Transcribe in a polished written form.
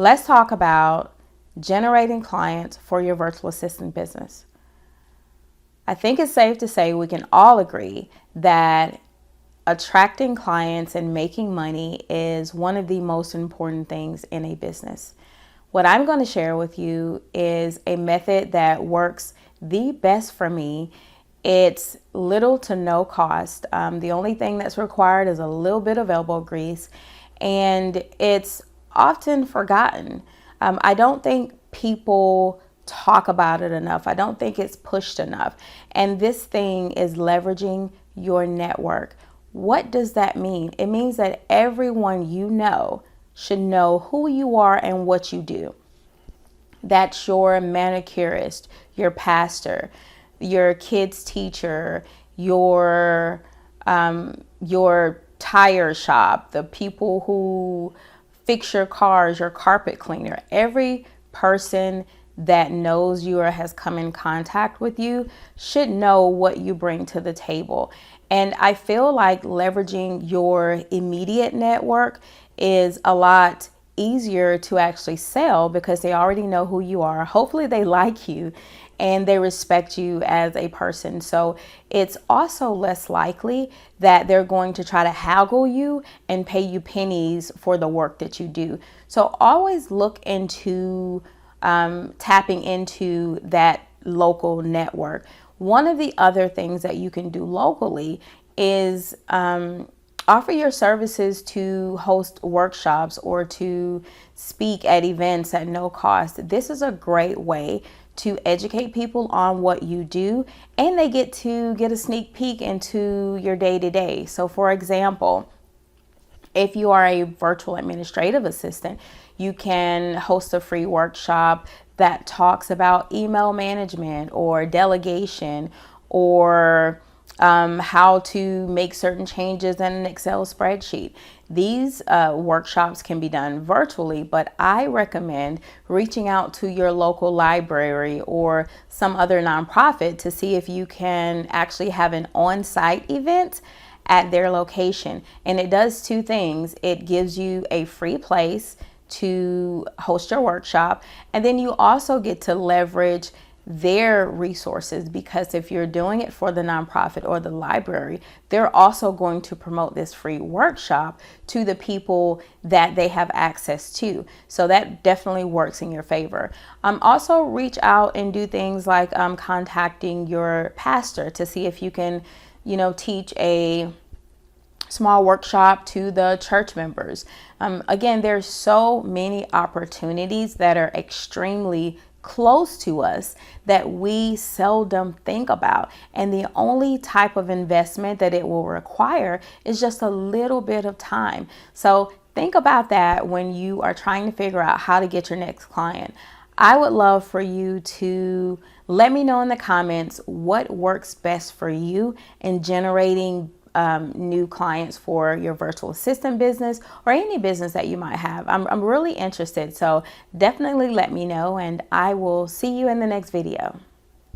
let's talk about generating clients for your virtual assistant business. I think it's safe to say we can all agree that attracting clients and making money is one of the most important things in a business. What I'm going to share with you is a method that works the best for me. It's little to no cost. The only thing that's required is a little bit of elbow grease, and it's often forgotten. I don't think people talk about it enough. I don't think it's pushed enough. And this thing is leveraging your network. What does that mean? It means that everyone you know should know who you are and what you do. That's your manicurist, your pastor, your kid's teacher, your tire shop, the people who fix your cars, your carpet cleaner. Every person that knows you or has come in contact with you should know what you bring to the table. And I feel like leveraging your immediate network is a lot easier to actually sell because they already know who you are. Hopefully they like you and they respect you as a person. So it's also less likely that they're going to try to haggle you and pay you pennies for the work that you do. So always look into tapping into that local network. One of the other things that you can do locally is offer your services to host workshops or to speak at events at no cost. This is a great way to educate people on what you do, and they get to get a sneak peek into your day-to-day. So for example, if you are a virtual administrative assistant, you can host a free workshop that talks about email management or delegation or how to make certain changes in an Excel spreadsheet. These workshops can be done virtually, but I recommend reaching out to your local library or some other nonprofit to see if you can actually have an on-site event at their location. And it does two things. It gives you a free place to host your workshop, and then you also get to leverage their resources, because if you're doing it for the nonprofit or the library, they're also going to promote this free workshop to the people that they have access to. So that definitely works in your favor. Also reach out and do things like contacting your pastor to see if you can, teach a small workshop to the church members. Again, there's so many opportunities that are extremely close to us that we seldom think about. And the only type of investment that it will require is just a little bit of time. So think about that when you are trying to figure out how to get your next client. I would love for you to let me know in the comments what works best for you in generating new clients for your virtual assistant business or any business that you might have. I'm really interested, so definitely let me know, and I will see you in the next video.